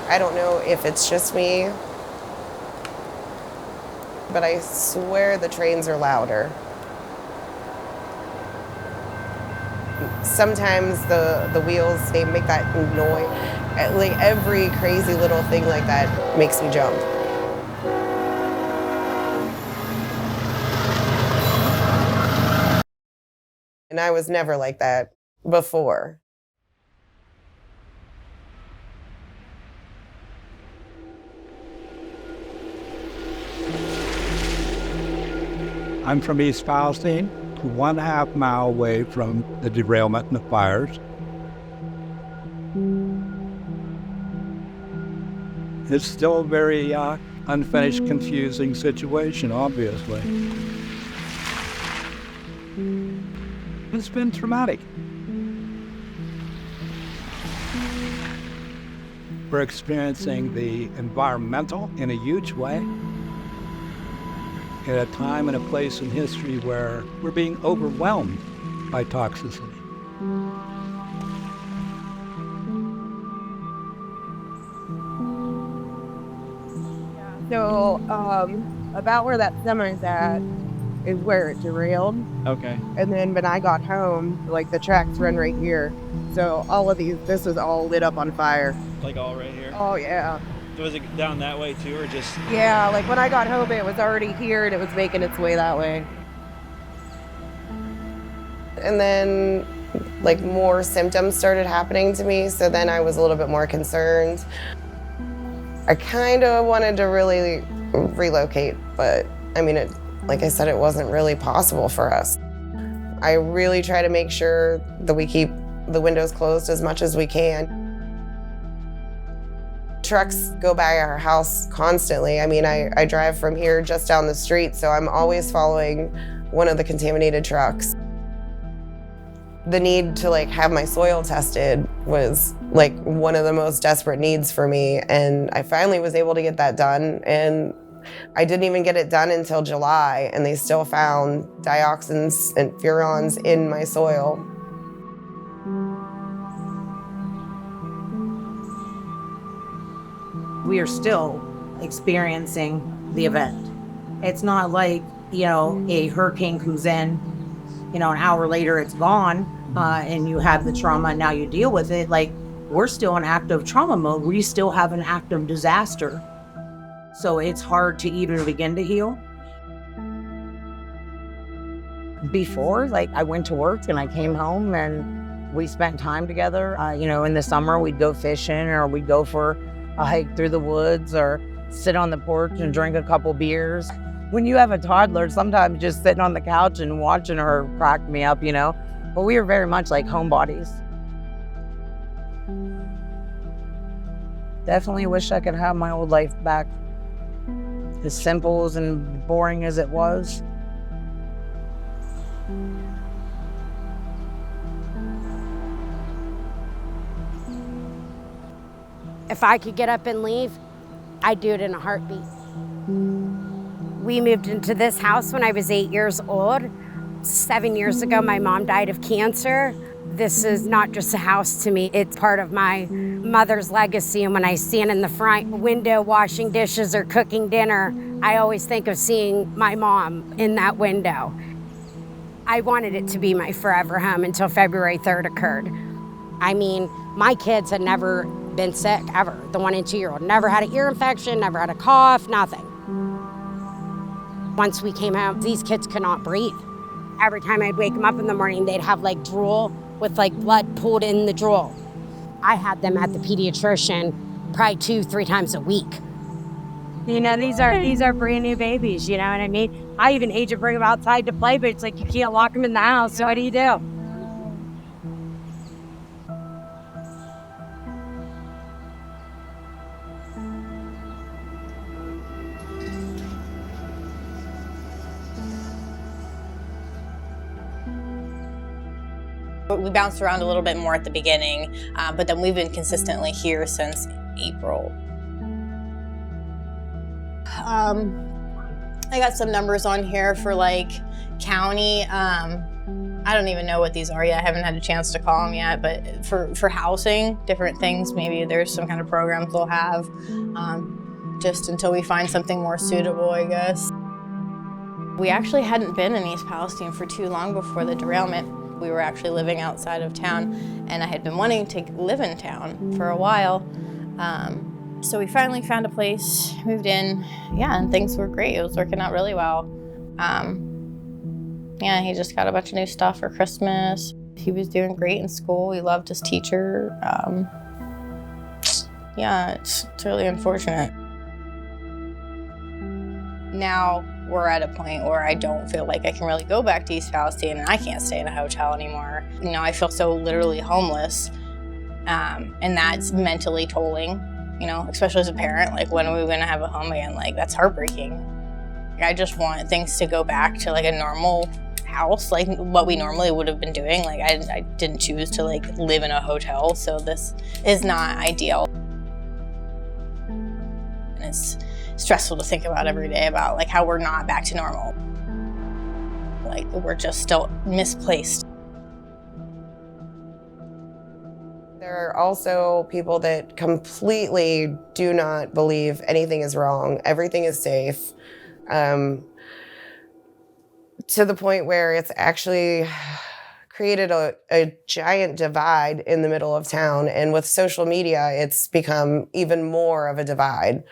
I don't know if it's just me, but I swear the trains are louder. Sometimes the wheels, they make that noise. Like every crazy little thing like that makes me jump. And I was never like that before. I'm from East Palestine, 1.5 mile away from the derailment and the fires. It's still a very unfinished, confusing situation, obviously. It's been traumatic. We're experiencing the environmental in a huge way, at a time and a place in history where we're being overwhelmed by toxicity. So, about where that semi's at is where it derailed. Okay. And then when I got home, like the tracks run right here. So all of this was all lit up on fire. Like all right here? Oh, yeah. Was it down that way too, or just? Yeah, like when I got home, it was already here and it was making its way that way. And then like more symptoms started happening to me. So then I was a little bit more concerned. I kind of wanted to really relocate, but I mean, like I said, it wasn't really possible for us. I really try to make sure that we keep the windows closed as much as we can. Trucks go by our house constantly. I mean, I drive from here just down the street, so I'm always following one of the contaminated trucks. The need to like have my soil tested was like one of the most desperate needs for me, and I finally was able to get that done, and I didn't even get it done until July, and they still found dioxins and furans in my soil. We are still experiencing the event. It's not like, a hurricane comes in, an hour later it's gone, and you have the trauma and now you deal with it. Like, we're still in active trauma mode. We still have an active disaster. So it's hard to even begin to heal. Before, like, I went to work and I came home and we spent time together. In the summer we'd go fishing, or we'd go for a hike through the woods, or sit on the porch and drink a couple beers. When you have a toddler, sometimes just sitting on the couch and watching her cracked me up, But we were very much like homebodies. Definitely wish I could have my old life back. As simple and boring as it was. If I could get up and leave, I'd do it in a heartbeat. We moved into this house when I was 8 years old. 7 years ago, my mom died of cancer. This is not just a house to me, it's part of my mother's legacy. And when I stand in the front window washing dishes or cooking dinner, I always think of seeing my mom in that window. I wanted it to be my forever home until February 3rd occurred. I mean, my kids had never been sick, ever. The 1 and 2 year old never had an ear infection, never had a cough, nothing. Once we came home, these kids could not breathe. Every time I'd wake them up in the morning, they'd have like drool with like blood pooled in the drool. I had them at the pediatrician probably 2-3 times a week. These are brand new babies, you know what I mean? I even hate to bring them outside to play, but it's like you can't lock them in the house, so what do you do? We bounced around a little bit more at the beginning, but then we've been consistently here since April. I got some numbers on here for like county. I don't even know what these are yet. I haven't had a chance to call them yet, but for housing, different things, maybe there's some kind of programs they'll have, just until we find something more suitable, I guess. We actually hadn't been in East Palestine for too long before the derailment. We were actually living outside of town, and I had been wanting to live in town for a while. So we finally found a place, moved in, yeah, and things were great. It was working out really well. Yeah, he just got a bunch of new stuff for Christmas. He was doing great in school. We loved his teacher. Yeah, it's really unfortunate. Now we're at a point where I don't feel like I can really go back to East Palestine, and I can't stay in a hotel anymore. You know, I feel so literally homeless, and that's mentally tolling, you know, especially as a parent. Like, when are we gonna have a home again? Like, that's heartbreaking. I just want things to go back to like a normal house, like what we normally would have been doing. Like, I didn't choose to like live in a hotel, so this is not ideal. And it's stressful to think about every day about like how we're not back to normal. Like, we're just still misplaced. There are also people that completely do not believe anything is wrong, everything is safe, to the point where it's actually created a giant divide in the middle of town. And with social media, it's become even more of a divide,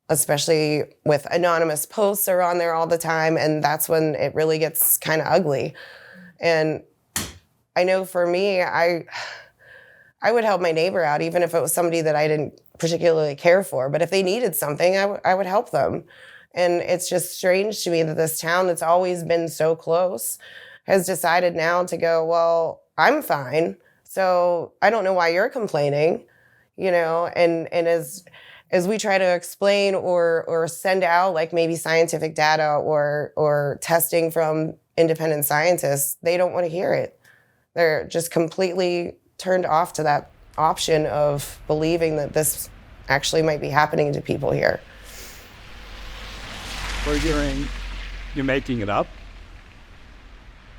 especially with anonymous posts are on there all the time. And that's when it really gets kind of ugly. And I know for me, I would help my neighbor out, even if it was somebody that I didn't particularly care for. But if they needed something, I would help them. And it's just strange to me that this town that's always been so close has decided now to go, well, I'm fine, so I don't know why you're complaining, you know? And as we try to explain or send out like maybe scientific data or testing from independent scientists, they don't want to hear it. They're just completely turned off to that option of believing that this actually might be happening to people here. We're hearing you're making it up.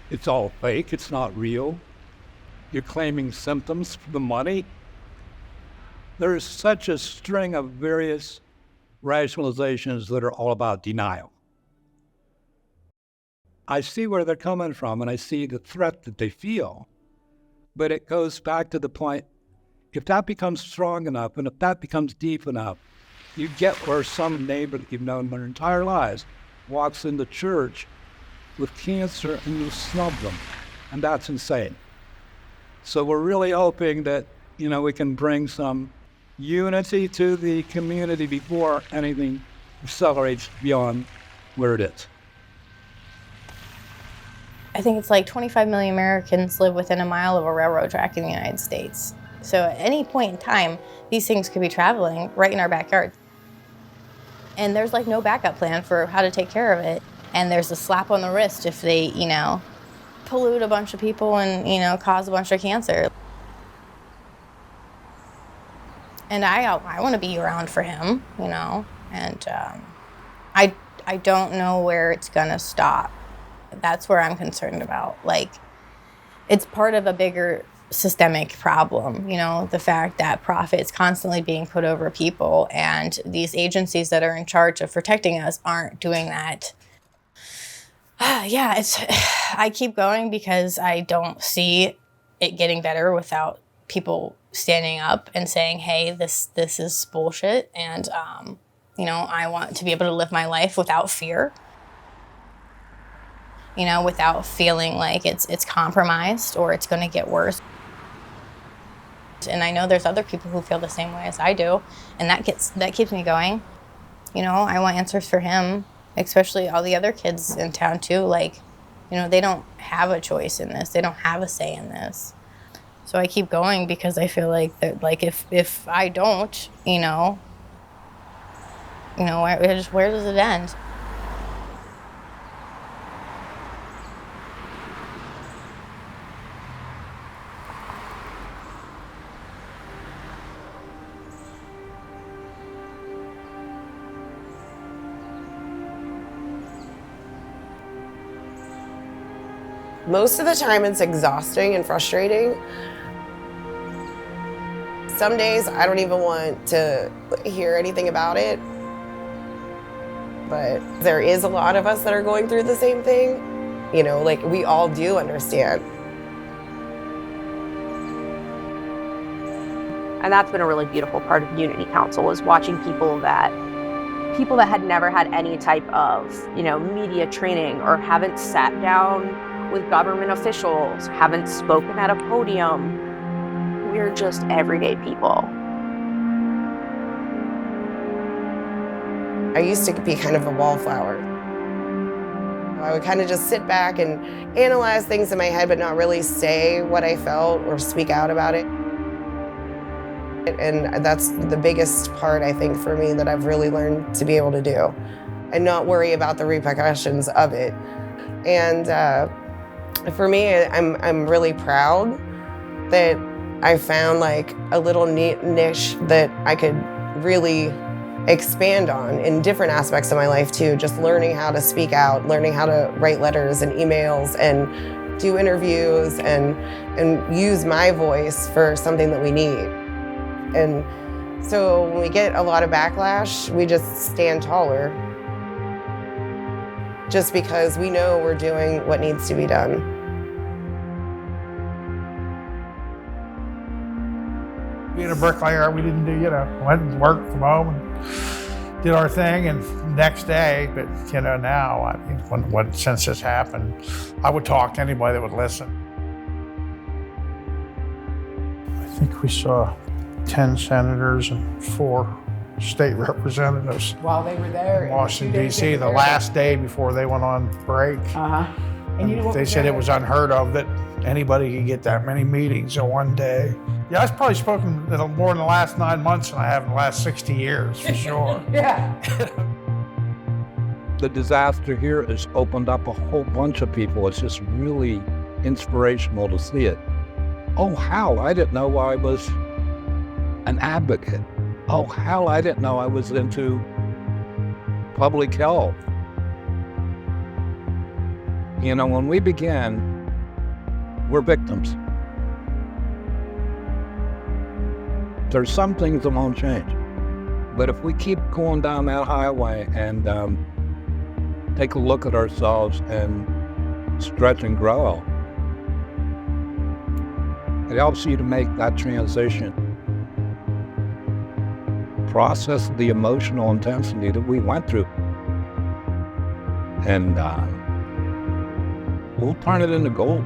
It's all fake. It's not real. You're claiming symptoms for the money. There is such a string of various rationalizations that are all about denial. I see where they're coming from, and I see the threat that they feel. But it goes back to the point, if that becomes strong enough, and if that becomes deep enough, you get where some neighbor that you've known their entire lives walks into church with cancer and you snub them. And that's insane. So we're really hoping that, you know, we can bring some unity to the community before anything accelerates beyond where it is. I think it's like 25 million Americans live within a mile of a railroad track in the United States. So at any point in time, these things could be traveling right in our backyard. And there's like no backup plan for how to take care of it. And there's a slap on the wrist if they, you know, pollute a bunch of people and, you know, cause a bunch of cancer. And I want to be around for him, you know, and I don't know where it's gonna stop. That's where I'm concerned about. Like, it's part of a bigger systemic problem, you know, the fact that profit is constantly being put over people, and these agencies that are in charge of protecting us aren't doing that. Yeah, I keep going because I don't see it getting better without people standing up and saying, hey, this is bullshit, and you know, I want to be able to live my life without fear, you know, without feeling like it's compromised or it's going to get worse. And I know there's other people who feel the same way as I do, and that keeps me going. You know, I want answers for him, especially all the other kids in town too. Like, you know, they don't have a choice in this. They don't have a say in this. So I keep going because I feel like that, like if I don't, you know, where does it end? Most of the time it's exhausting and frustrating. Some days I don't even want to hear anything about it. But there is a lot of us that are going through the same thing. You know, like we all do understand. And that's been a really beautiful part of Unity Council, is watching people that had never had any type of, media training or haven't sat down with government officials, haven't spoken at a podium. We're just everyday people. I used to be kind of a wallflower. I would kind of just sit back and analyze things in my head, but not really say what I felt or speak out about it. And that's the biggest part, I think, for me that I've really learned to be able to do and not worry about the repercussions of it. And for me, I'm really proud that I found like a little niche that I could really expand on in different aspects of my life too. Just learning how to speak out, learning how to write letters and emails and do interviews and use my voice for something that we need. And so when we get a lot of backlash, we just stand taller just because we know we're doing what needs to be done. Being a bricklayer, we didn't do, went and worked from home and did our thing, and next day, but now, I mean, since this happened, I would talk to anybody that would listen. I think we saw 10 senators and 4 state representatives while they were there in Washington, D.C. the last day before they went on break. And they said it was unheard of that anybody could get that many meetings in one day. Yeah, I've probably spoken more in the last 9 months than I have in the last 60 years, for sure. Yeah. The disaster here has opened up a whole bunch of people. It's just really inspirational to see it. Oh, hell, I didn't know I was an advocate. Oh, hell, I didn't know I was into public health. When we begin, we're victims. There's some things that won't change. But if we keep going down that highway and take a look at ourselves and stretch and grow, it helps you to make that transition. Process the emotional intensity that we went through. And we'll turn it into gold.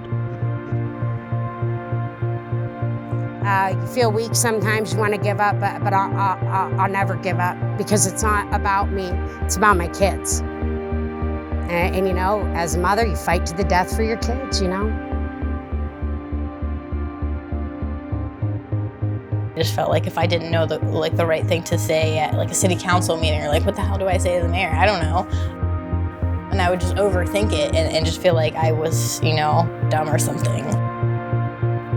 You feel weak sometimes, you want to give up, but I'll never give up because it's not about me, it's about my kids. And as a mother, you fight to the death for your kids, I just felt like if I didn't know the right thing to say at a city council meeting, or what the hell do I say to the mayor? I don't know. And I would just overthink it and just feel like I was, dumb or something.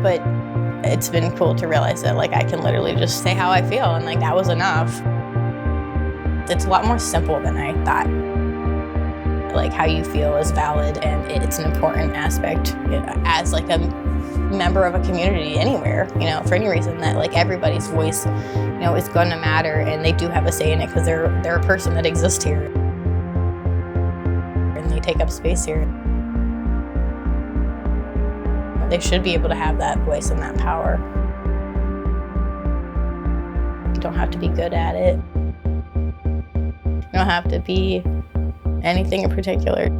But it's been cool to realize that I can literally just say how I feel, and that was enough. It's a lot more simple than I thought. How you feel is valid, and it's an important aspect as a member of a community anywhere, for any reason, that everybody's voice, is going to matter, and they do have a say in it because they're a person that exists here and they take up space here. They should be able to have that voice and that power. You don't have to be good at it. You don't have to be anything in particular.